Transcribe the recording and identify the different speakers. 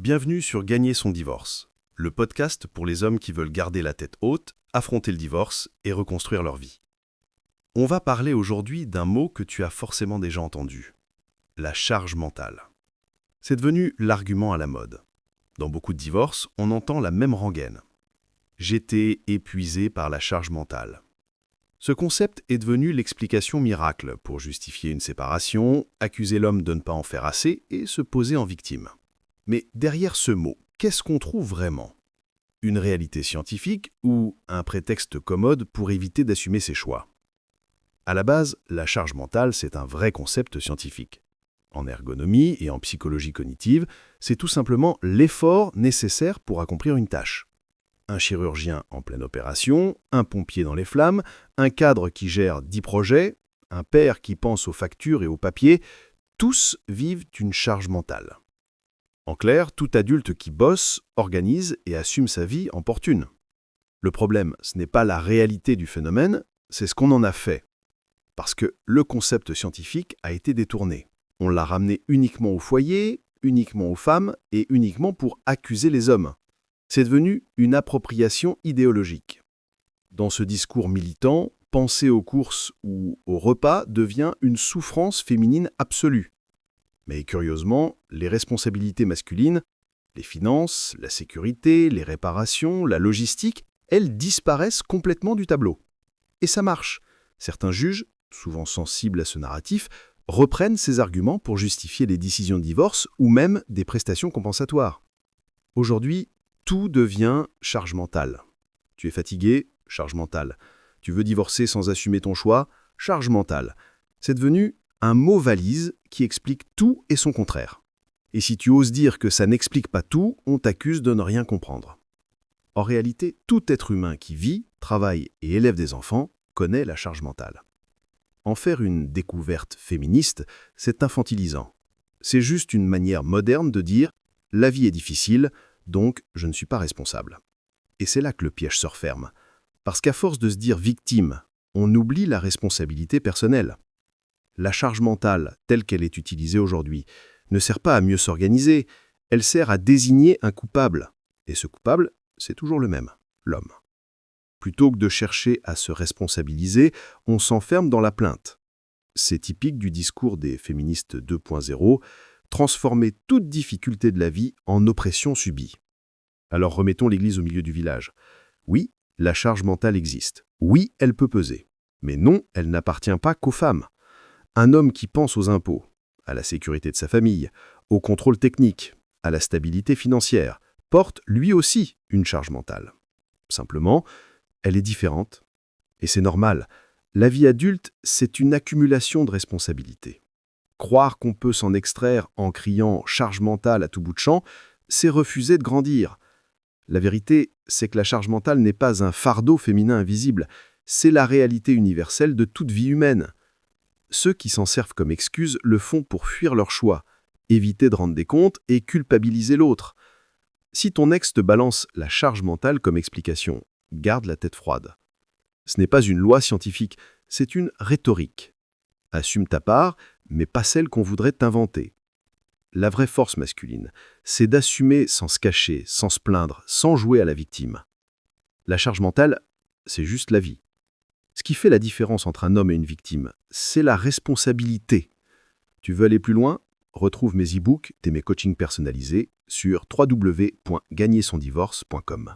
Speaker 1: Bienvenue sur Gagner son divorce, le podcast pour les hommes qui veulent garder la tête haute, affronter le divorce et reconstruire leur vie. On va parler aujourd'hui d'un mot que tu as forcément déjà entendu, la charge mentale. C'est devenu l'argument à la mode. Dans beaucoup de divorces, on entend la même rengaine. J'étais épuisé par la charge mentale. Ce concept est devenu l'explication miracle pour justifier une séparation, accuser l'homme de ne pas en faire assez et se poser en victime. Mais derrière ce mot, qu'est-ce qu'on trouve vraiment? Une réalité scientifique ou un prétexte commode pour éviter d'assumer ses choix? À la base, la charge mentale, c'est un vrai concept scientifique. En ergonomie et en psychologie cognitive, c'est tout simplement l'effort nécessaire pour accomplir une tâche. Un chirurgien en pleine opération, un pompier dans les flammes, un cadre qui gère 10 projets, un père qui pense aux factures et aux papiers, tous vivent une charge mentale. En clair, tout adulte qui bosse, organise et assume sa vie en porte une. Le problème, ce n'est pas la réalité du phénomène, c'est ce qu'on en a fait. Parce que le concept scientifique a été détourné. On l'a ramené uniquement au foyer, uniquement aux femmes et uniquement pour accuser les hommes. C'est devenu une appropriation idéologique. Dans ce discours militant, penser aux courses ou au repas devient une souffrance féminine absolue. Mais curieusement, les responsabilités masculines, les finances, la sécurité, les réparations, la logistique, elles disparaissent complètement du tableau. Et ça marche. Certains juges, souvent sensibles à ce narratif, reprennent ces arguments pour justifier les décisions de divorce ou même des prestations compensatoires. Aujourd'hui, tout devient charge mentale. Tu es fatigué, charge mentale. Tu veux divorcer sans assumer ton choix, charge mentale. C'est devenu un mot valise qui explique tout et son contraire. Et si tu oses dire que ça n'explique pas tout, on t'accuse de ne rien comprendre. En réalité, tout être humain qui vit, travaille et élève des enfants connaît la charge mentale. En faire une découverte féministe, c'est infantilisant. C'est juste une manière moderne de dire « la vie est difficile », donc je ne suis pas responsable. Et c'est là que le piège se referme. Parce qu'à force de se dire victime, on oublie la responsabilité personnelle. La charge mentale, telle qu'elle est utilisée aujourd'hui, ne sert pas à mieux s'organiser, elle sert à désigner un coupable. Et ce coupable, c'est toujours le même, l'homme. Plutôt que de chercher à se responsabiliser, on s'enferme dans la plainte. C'est typique du discours des féministes 2.0, transformer toute difficulté de la vie en oppression subie. Alors remettons l'église au milieu du village. Oui, la charge mentale existe. Oui, elle peut peser. Mais non, elle n'appartient pas qu'aux femmes. Un homme qui pense aux impôts, à la sécurité de sa famille, au contrôle technique, à la stabilité financière, porte lui aussi une charge mentale. Simplement, elle est différente. Et c'est normal. La vie adulte, c'est une accumulation de responsabilités. Croire qu'on peut s'en extraire en criant « charge mentale » à tout bout de champ, c'est refuser de grandir. La vérité, c'est que la charge mentale n'est pas un fardeau féminin invisible, c'est la réalité universelle de toute vie humaine. Ceux qui s'en servent comme excuse le font pour fuir leur choix, éviter de rendre des comptes et culpabiliser l'autre. Si ton ex te balance la charge mentale comme explication, garde la tête froide. Ce n'est pas une loi scientifique, c'est une rhétorique. Assume ta part, mais pas celle qu'on voudrait t'inventer. La vraie force masculine, c'est d'assumer sans se cacher, sans se plaindre, sans jouer à la victime. La charge mentale, c'est juste la vie. Ce qui fait la différence entre un homme et une victime, c'est la responsabilité. Tu veux aller plus loin? Retrouve mes e-books et mes coachings personnalisés sur www.gagnersondivorce.com.